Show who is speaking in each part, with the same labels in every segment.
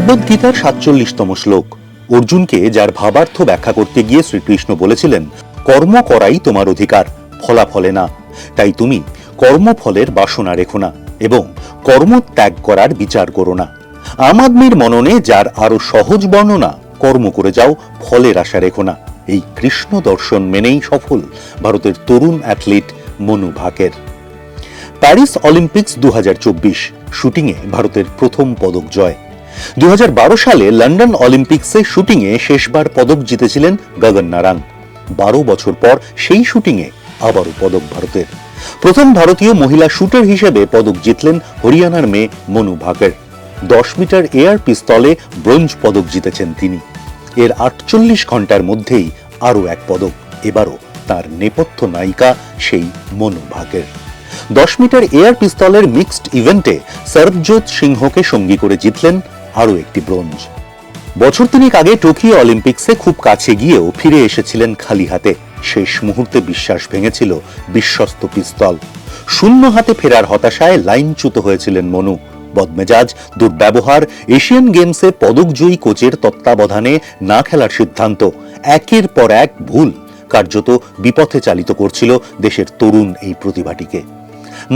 Speaker 1: ভগবদ্গীতার 47তম শ্লোক। অর্জুনকে যার ভাবার্থ ব্যাখ্যা করতে গিয়ে শ্রীকৃষ্ণ বলেছিলেন, কর্ম করাই তোমার অধিকার, ফলাফলে না। তাই তুমি কর্মফলের বাসনা রেখো না এবং কর্ম ত্যাগ করার বিচার করো না। আম আদমির মননে যার আরো সহজ বর্ণনা, কর্ম করে যাও, ফলের আশা রেখো না। এই কৃষ্ণ দর্শন মেনেই সফল ভারতের তরুণ athlete Manu Bhaker. Paris Olympics 2024 শুটিংয়ে ভারতের প্রথম পদক জয়। 2012 সালে লন্ডন অলিম্পিক্সে শুটিংয়ে শেষবার পদক জিতেছিলেন গগন নারাঙ্গ। 12 বছর পর সেই শুটিংয়ে আবারও পদক ভারতের। প্রথম ভারতীয় মহিলা শুটার হিসেবে পদক জিতলেন হরিয়ানার মেয়ে মনু ভাকের। 10 মিটার এয়ার পিস্তলে ব্রোঞ্জ পদক জিতেছেন তিনি। এর 48 ঘন্টার মধ্যেই আরও এক পদক, এবারও তার নেপথ্য নায়িকা সেই মনু ভাকের। 10 মিটার এয়ার পিস্তলের মিক্সড ইভেন্টে সরবজোৎ সিংহকে সঙ্গী করে জিতলেন আরও একটি ব্রোঞ্জ। বছর তিনেক আগে টোকিও অলিম্পিক্সে খুব কাছে গিয়েও ফিরে এসেছিলেন খালি হাতে। শেষ মুহূর্তে বিশ্বাস ভেঙেছিল বিশ্বস্ত পিস্তল। শূন্য হাতে ফেরার হতাশায় লাইনচ্যুত হয়েছিলেন মনু। বদমেজাজ, দুর্ব্যবহার, এশিয়ান গেমসে পদকজয়ী কোচের তত্ত্বাবধানে না খেলার সিদ্ধান্ত, একের পর এক ভুল কার্যত বিপথে চালিত করছিল দেশের তরুণ এই প্রতিভাটিকে।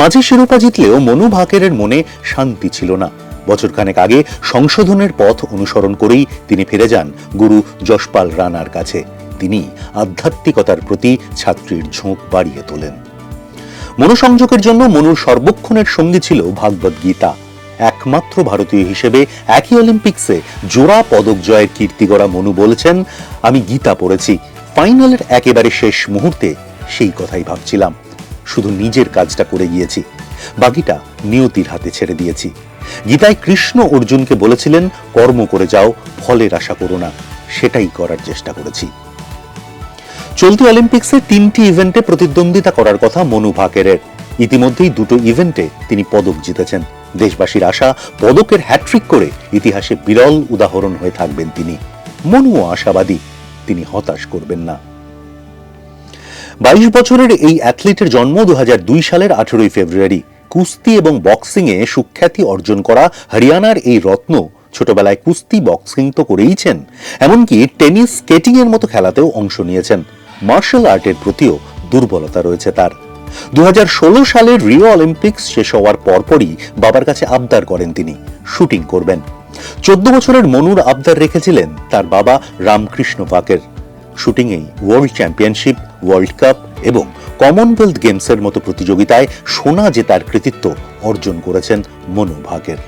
Speaker 1: মাঝে শিরোপা জিতলেও মনু ভাকের মনে শান্তি ছিল না। বছরখানেক আগে সংশোধনের পথ অনুসরণ করেই তিনি ফিরে যান গুরু যশপাল রানার কাছে। তিনি আধ্যাত্মিকতার প্রতি ছাত্রীর ঝোঁক বাড়িয়ে তোলেন। মনোসংযোগের জন্য মনুর সর্বক্ষণের সঙ্গী ছিল ভগবদ্গীতা। একমাত্র ভারতীয় হিসেবে একই অলিম্পিক্সে জোড়া পদক জয়ের কীর্তি গড়া মনু বলেছেন, আমি গীতা পড়েছি, ফাইনালের একেবারে শেষ মুহূর্তে সেই কথাই ভাবছিলাম। শুধু নিজের কাজটা করে গিয়েছি, বাকিটা নিয়তির হাতে ছেড়ে দিয়েছি। গীতায় কৃষ্ণ অর্জুনকে বলেছিলেন, কর্ম করে যাও, ফলের আশা করো না। সেটাই করার চেষ্টা করেছি। চলতি অলিম্পিক্সে 3টি ইভেন্টে প্রতিদ্বন্দ্বিতা করার কথা মনু ভাকের। ইতিমধ্যেই 2টো ইভেন্টে তিনি পদক জিতেছেন। দেশবাসীর আশা, পদকের হ্যাট্রিক করে ইতিহাসে বিরল উদাহরণ হয়ে থাকবেন তিনি। মনুও আশাবাদী, তিনি হতাশ করবেন না। 22 বছরের এই অ্যাথলিটের জন্ম 2002 সালের 18 ফেব্রুয়ারি। কুস্তি এবং বক্সিংয়ে সুখ্যাতি অর্জন করা হরিয়ানার এই রত্ন ছোটবেলায় কুস্তি বক্সিং তো করেইছেন, এমনকি টেনিস, স্কেটিং এর মতো খেলাতেও অংশ নিয়েছেন। মার্শাল আর্টের প্রতিও দুর্বলতা রয়েছে তার। 2016 সালের রিও অলিম্পিক্স শেষ হওয়ার পরপরই বাবার কাছে আবদার করেন তিনি, শুটিং করবেন। 14 বছরের মনুর আবদার রেখেছিলেন তার বাবা রামকৃষ্ণ ভাকের। শুটিংয়েই ওয়ার্ল্ড চ্যাম্পিয়নশিপ, ওয়ার্ল্ড কাপ এবং কমনওয়েলথ গেমসের মতো প্রতিযোগিতায় সোনা জেতার কৃতিত্ব অর্জন করেছেন মনু ভাকের।